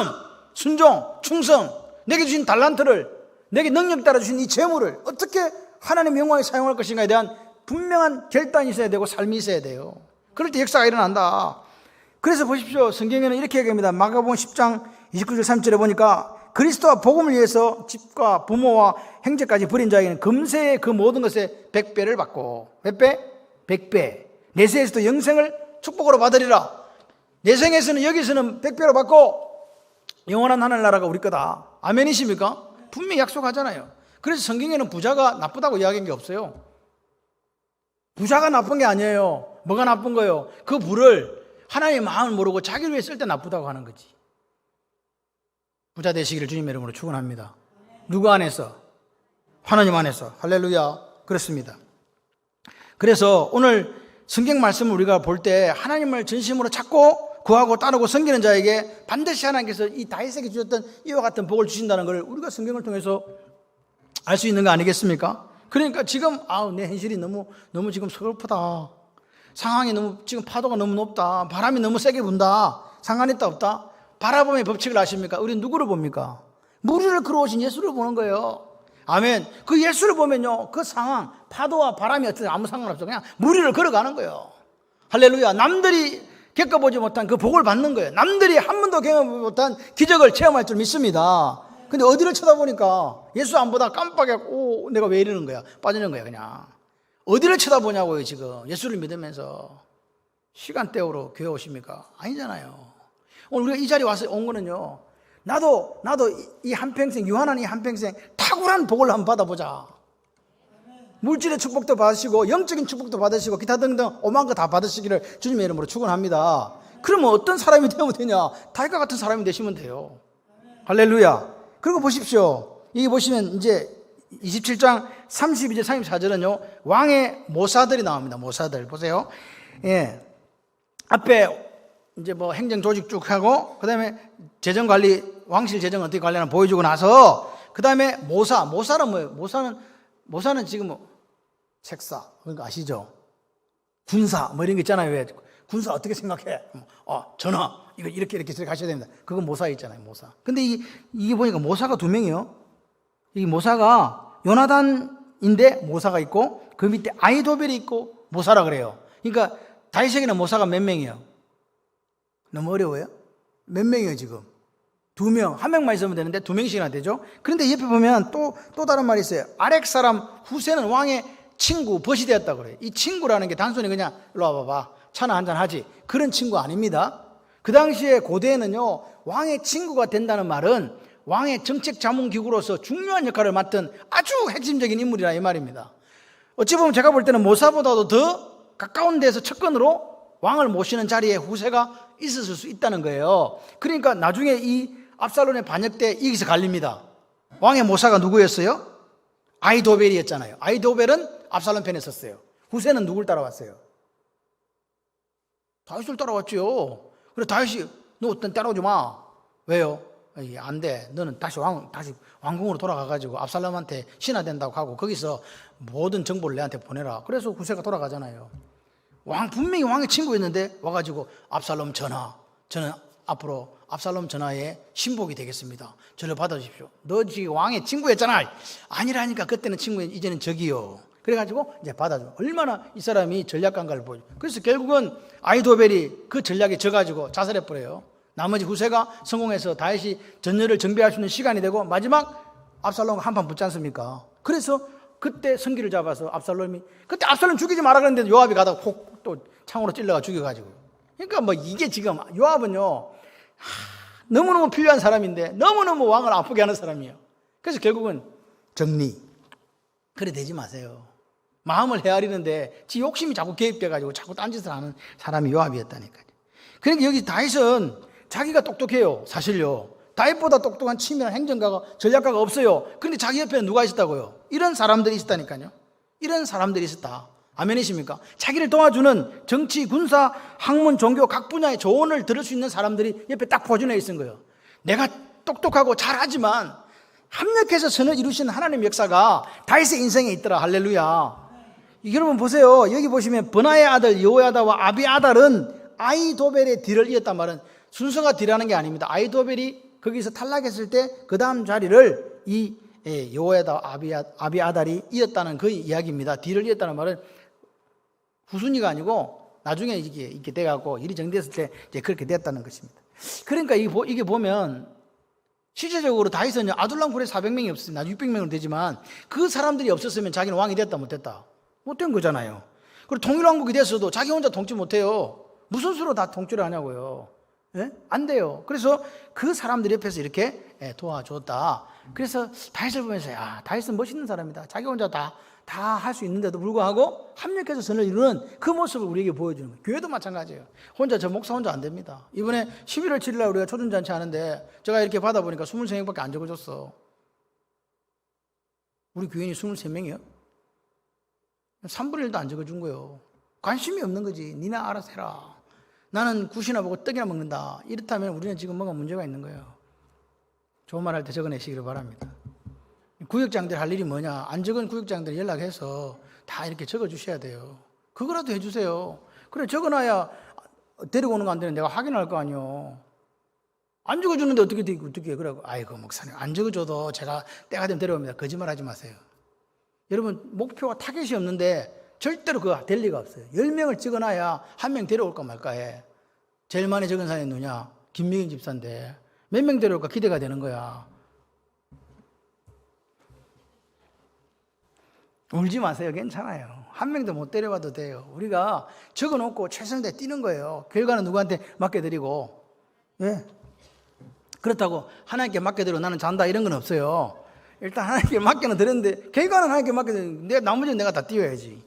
순종, 충성, 내게 주신 달란트를, 내게 능력 따라 주신 이 재물을 어떻게 하나님의 영광에 사용할 것인가에 대한 분명한 결단이 있어야 되고 삶이 있어야 돼요. 그럴 때 역사가 일어난다. 그래서 보십시오. 성경에는 이렇게 얘기합니다. 마가복음 10장 29절 3절에 보니까 그리스도와 복음을 위해서 집과 부모와 형제까지 버린 자에게는 금세의 그 모든 것에 100배를 받고, 몇 배? 100배. 내세에서도 영생을 축복으로 받으리라. 내생에서는 여기서는 100배로 받고 영원한 하늘나라가 우리 거다. 아멘이십니까? 분명히 약속하잖아요. 그래서 성경에는 부자가 나쁘다고 이야기한 게 없어요. 부자가 나쁜 게 아니에요. 뭐가 나쁜 거예요? 그 부를 하나님의 마음을 모르고 자기를 위해 쓸 때 나쁘다고 하는 거지. 부자 되시기를 주님의 이름으로 축원합니다. 누구 안에서? 하나님 안에서. 할렐루야. 그렇습니다. 그래서 오늘 성경 말씀을 우리가 볼 때 하나님을 전심으로 찾고 구하고 따르고 섬기는 자에게 반드시 하나님께서 이 다윗에게 주셨던 이와 같은 복을 주신다는 걸 우리가 성경을 통해서 알 수 있는 거 아니겠습니까? 그러니까 지금 내 현실이 너무 지금 서글프다. 상황이 너무 지금 파도가 너무 높다. 바람이 너무 세게 분다. 상관있다 없다. 바라봄의 법칙을 아십니까? 우리는 누구를 봅니까? 무리를 걸어오신 예수를 보는 거예요. 아멘. 그 예수를 보면요, 그 상황, 파도와 바람이 어떻든 아무 상관없어. 그냥 무리를 걸어가는 거예요. 할렐루야. 남들이 겪어보지 못한 그 복을 받는 거예요. 남들이 한 번도 경험하지 못한 기적을 체험할 줄 믿습니다. 근데 어디를 쳐다보니까 예수 안 보다 깜빡이야. 내가 왜 이러는 거야? 빠지는 거야, 그냥. 어디를 쳐다보냐고요, 지금. 예수를 믿으면서. 시간 때우러 교회 오십니까? 아니잖아요. 오늘 우리가 이 자리에 와서 온 거는요, 나도 이 한평생, 유한한 이 한평생 탁월한 복을 한번 받아보자. 물질의 축복도 받으시고 영적인 축복도 받으시고 기타 등등 오만 거 다 받으시기를 주님의 이름으로 축원합니다. 그러면 어떤 사람이 되면 되냐? 다윗과 같은 사람이 되시면 돼요. 할렐루야. 그리고 보십시오. 여기 보시면 이제 27장 32절 34절은요 왕의 모사들이 나옵니다. 모사들 보세요. 예, 앞에 이제 뭐 행정 조직 쭉 하고 그다음에 재정 관리, 왕실 재정 어떻게 관리하나 보여주고 나서 그다음에 모사는 뭐예요? 모사는 지금 책사, 그러니까 아시죠? 군사 뭐 이런 거 있잖아요. 왜 군사 어떻게 생각해? 전하 이거 이렇게 가셔야 됩니다. 그건 모사 있잖아요. 모사. 근데 이게 보니까 모사가 두 명이요. 이 모사가 요나단인데 모사가 있고 그 밑에 아히도벨이 있고 모사라 그래요. 그러니까 다윗에게는 모사가 몇 명이에요? 너무 어려워요? 몇 명이에요 지금? 2명, 한 명만 있으면 되는데 2명씩이나 되죠. 그런데 옆에 보면 또 다른 말이 있어요. 아렉 사람 후세는 왕의 친구 벗이 되었다고 그래요. 이 친구라는 게 단순히 그냥 일로 와봐봐 차나 한잔 하지 그런 친구 아닙니다. 그 당시에 고대에는요 왕의 친구가 된다는 말은 왕의 정책 자문기구로서 중요한 역할을 맡은 아주 핵심적인 인물이라 이 말입니다. 어찌 보면 제가 볼 때는 모사보다도 더 가까운 데서 측근으로 왕을 모시는 자리에 후세가 있었을 수 있다는 거예요. 그러니까 나중에 이 압살롬의 반역 때 여기서 갈립니다. 왕의 모사가 누구였어요? 아히도벨이었잖아요. 아히도벨은 압살롬 편에 섰어요. 후세는 누굴 따라왔어요? 다윗을 따라왔죠. 그래 다윗이 너 어떤 따라오지 마. 왜요? 안 돼. 너는 다시 왕궁으로 돌아가가지고 압살롬한테 신하된다고 하고 거기서 모든 정보를 내한테 보내라. 그래서 후세가 돌아가잖아요. 분명히 왕의 친구였는데 와가지고 압살롬 전하, 저는 앞으로 압살롬 전하의 신복이 되겠습니다. 저를 받아주십시오. 너 지금 왕의 친구였잖아. 아니라니까 그때는 친구, 이제는 적이요. 그래가지고 이제 받아줘. 얼마나 이 사람이 전략가인가를 보여줘. 그래서 결국은 아히도벨이 그 전략에 져가지고 자살해버려요. 나머지 후세가 성공해서 다윗이 전열을 정비할 수 있는 시간이 되고 마지막 압살롬과 한판 붙지 않습니까? 그래서 그때 성기를 잡아서 그때 압살롬 죽이지 마라 그랬는데 요압이 가다가 폭 또 창으로 찔러가 죽여가지고. 그러니까 뭐 이게 지금 요압은요 너무너무 필요한 사람인데 너무너무 왕을 아프게 하는 사람이에요. 그래서 결국은 정리. 그래 되지 마세요. 마음을 헤아리는데 지 욕심이 자꾸 개입돼가지고 자꾸 딴짓을 하는 사람이 요압이었다니까요. 그러니까 여기 다윗은 자기가 똑똑해요. 사실요. 다윗보다 똑똑한 치밀한 행정가가 전략가가 없어요. 그런데 자기 옆에는 누가 있었다고요? 이런 사람들이 있었다니까요. 이런 사람들이 있었다. 아멘이십니까? 자기를 도와주는 정치, 군사, 학문, 종교 각 분야의 조언을 들을 수 있는 사람들이 옆에 딱 포진해 있은 거예요. 내가 똑똑하고 잘하지만 합력해서 선을 이루시는 하나님의 역사가 다윗의 인생에 있더라. 할렐루야. 여러분 보세요. 여기 보시면 버나의 아들 여호야다와 아비아달은 아히도벨의 뒤를 이었단 말은 순서가 뒤라는 게 아닙니다. 아히도벨이 거기서 탈락했을 때 그 다음 자리를 이 여호야다 아비아달이 이었다는 그 이야기입니다. 뒤를 이었다는 말은 후순위가 아니고 나중에 이렇게 돼갖고 일이 정리됐을 때 이제 그렇게 됐다는 것입니다. 그러니까 이게 보면 실제적으로 다윗은 아둘람 굴에 400명이 없습니다. 600명은 되지만 그 사람들이 없었으면 자기는 왕이 됐다 못됐다? 못된 거잖아요. 그리고 통일왕국이 됐어도 자기 혼자 통치 못해요. 무슨 수로 다 통치를 하냐고요. 예? 안 돼요. 그래서 그 사람들 옆에서 이렇게 도와줬다. 그래서 다윗을 보면서 야, 다윗은 멋있는 사람이다. 자기 혼자 다 할 수 있는데도 불구하고 합력해서 선을 이루는 그 모습을 우리에게 보여주는 거예요. 교회도 마찬가지예요. 저 목사 혼자 안 됩니다. 이번에 11월 7일 날 우리가 초전잔치 하는데 제가 이렇게 받아보니까 23명밖에 안 적어줬어. 우리 교인이 23명이요? 3분의 1도 안 적어준 거예요. 관심이 없는 거지. 니나 알아서 해라. 나는 굿이나 보고 떡이나 먹는다. 이렇다면 우리는 지금 뭔가 문제가 있는 거예요. 좋은 말 할 때 적어내시기를 바랍니다. 구역장들 할 일이 뭐냐? 안 적은 구역장들 연락해서 다 이렇게 적어주셔야 돼요. 그거라도 해주세요. 그래 적어놔야 데리고 오는 거 안 되는 내가 확인할 거 아니요. 안 적어주는데 어떻게 그러고 아이고 목사님 안 적어줘도 제가 때가 되면 데려옵니다. 거짓말하지 마세요. 여러분 목표가 타겟이 없는데 절대로 그거 될 리가 없어요. 10명을 찍어놔야 한 명 데려올까 말까 해. 제일 많이 적은 사람이 누구냐? 김미경 집사인데 몇 명 데려올까 기대가 되는 거야. 울지 마세요. 괜찮아요. 한 명도 못 데려와도 돼요. 우리가 적어놓고 최선을 다해 뛰는 거예요. 결과는 누구한테 맡겨드리고. 예. 그렇다고 하나님께 맡겨드리고 나는 잔다 이런 건 없어요. 일단 하나님께 맡겨는 드렸는데 결과는 하나님께 맡겨드리는데 나머지는 내가 다 띄워야지.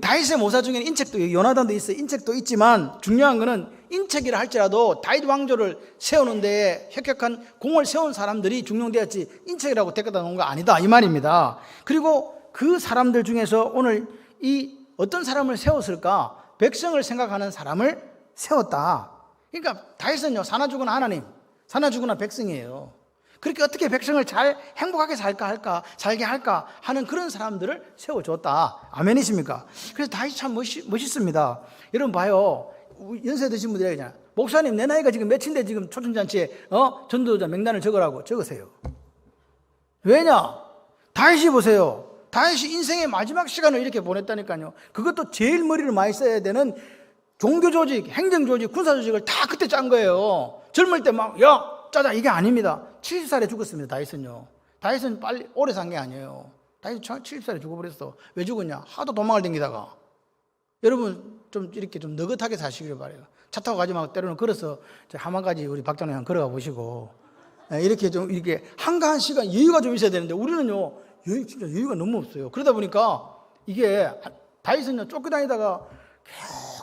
다윗의 모사 중에는 인책도 요나단도 있어요. 인책도 있지만 중요한 거는 인책이라 할지라도 다윗 왕조를 세우는 데에 혁혁한 공을 세운 사람들이 중용되었지 인책이라고 데려다 놓은 거 아니다 이 말입니다. 그리고 그 사람들 중에서 오늘 이 어떤 사람을 세웠을까? 백성을 생각하는 사람을 세웠다. 그러니까 다윗은요 사나 죽으나 하나님, 사나 죽으나 백성이에요. 그렇게 어떻게 백성을 잘 행복하게 살게 할까 하는 그런 사람들을 세워줬다. 아멘이십니까? 그래서 다윗이 참 멋있습니다. 여러분 봐요. 연세 드신 분들이 얘기하잖아요. 목사님 내 나이가 지금 몇인데 지금 초청잔치에 전도자 명단을 적으라고. 적으세요. 왜냐? 다윗이 보세요. 다윗이 인생의 마지막 시간을 이렇게 보냈다니까요. 그것도 제일 머리를 많이 써야 되는 종교조직, 행정조직, 군사조직을 다 그때 짠 거예요. 젊을 때 막 짜자 이게 아닙니다. 70살에 죽었습니다. 다윗은요. 다윗은 빨리 오래 산 게 아니에요. 다윗 70살에 죽어버렸어. 왜 죽었냐? 하도 도망을 다니다가. 여러분 좀 이렇게 좀 느긋하게 사시길 바래요. 차 타고 가지 말고 때로는 걸어서 하만까지 우리 박장님 걸어가 보시고 이렇게 좀 이렇게 한가한 시간 여유가 좀 있어야 되는데 우리는요 진짜 여유가 너무 없어요. 그러다 보니까 이게 다윗은요 쫓겨다니다가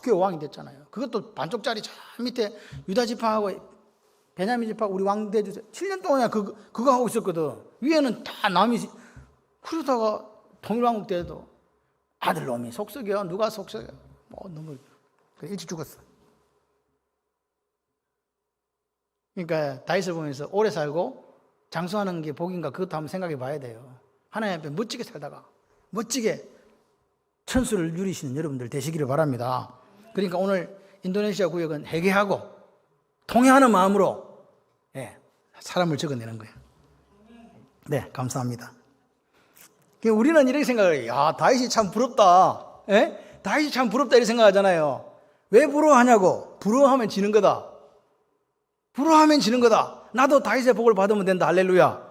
겨우 왕이 됐잖아요. 그것도 반쪽짜리 저 밑에 유다 지파하고 베냐민 지파하고 우리 왕대 주세요. 7년 동안 그거 하고 있었거든. 위에는 다 남이. 그러다가 통일왕국 때도 아들놈이 속썩여. 누가 속썩여. 너무 일찍 죽었어. 그러니까 다윗을 보면서 오래 살고 장수하는 게 복인가 그것도 한번 생각해 봐야 돼요. 하나님 앞에 멋지게 살다가 멋지게 천수를 누리시는 여러분들 되시기를 바랍니다. 그러니까 오늘 인도네시아 구역은 회개하고 통회하는 마음으로 사람을 적어내는 거예요. 네, 감사합니다. 우리는 이렇게 생각을 해요. 야, 다윗이 참 부럽다. 다윗이 참 부럽다 이렇게 생각하잖아요. 왜 부러워하냐고. 부러워하면 지는 거다. 부러워하면 지는 거다. 나도 다윗의 복을 받으면 된다. 할렐루야.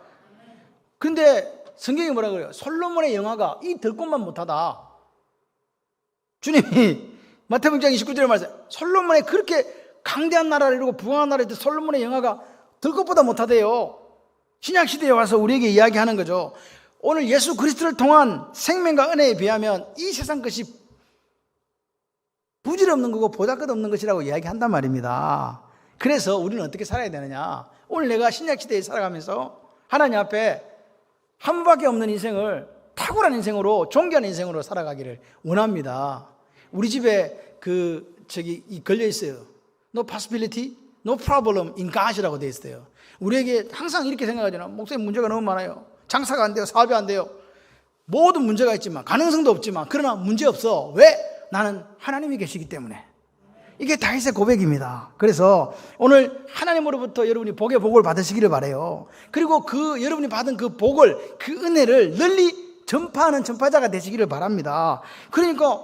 근데 성경이 뭐라 그래요? 솔로몬의 영화가 이 될 것만 못하다. 주님이 마태복음 2장 29절에 말씀하세요. 솔로몬의 그렇게 강대한 나라를 이루고 부강한 나라를 이루고 솔로몬의 영화가 될 것보다 못하대요. 신약시대에 와서 우리에게 이야기하는 거죠. 오늘 예수 그리스도를 통한 생명과 은혜에 비하면 이 세상 것이 부질없는 거고 보잘것없는 것이라고 이야기한단 말입니다. 그래서 우리는 어떻게 살아야 되느냐. 오늘 내가 신약시대에 살아가면서 하나님 앞에 한 번밖에 없는 인생을 탁월한 인생으로 존귀한 인생으로 살아가기를 원합니다. 우리 집에 걸려 있어요. No possibility, no problem in God이라고 되어 있어요. 우리에게 항상 이렇게 생각하잖아요. 목사님 문제가 너무 많아요. 장사가 안 돼요. 사업이 안 돼요. 모든 문제가 있지만, 가능성도 없지만, 그러나 문제 없어. 왜? 나는 하나님이 계시기 때문에. 이게 다윗의 고백입니다. 그래서 오늘 하나님으로부터 여러분이 복의 복을 받으시기를 바라요. 그리고 여러분이 받은 그 복을, 그 은혜를 널리 전파하는 전파자가 되시기를 바랍니다. 그러니까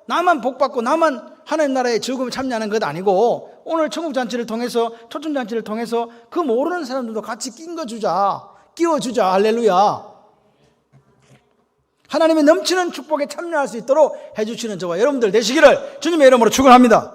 나만 복 받고 나만 하나님 나라의 즐거움에 참여하는 것 아니고, 오늘 천국잔치를 통해서, 초청잔치를 통해서 그 모르는 사람들도 같이 끼워주자. 할렐루야. 하나님의 넘치는 축복에 참여할 수 있도록 해주시는 저와 여러분들 되시기를 주님의 이름으로 축원합니다.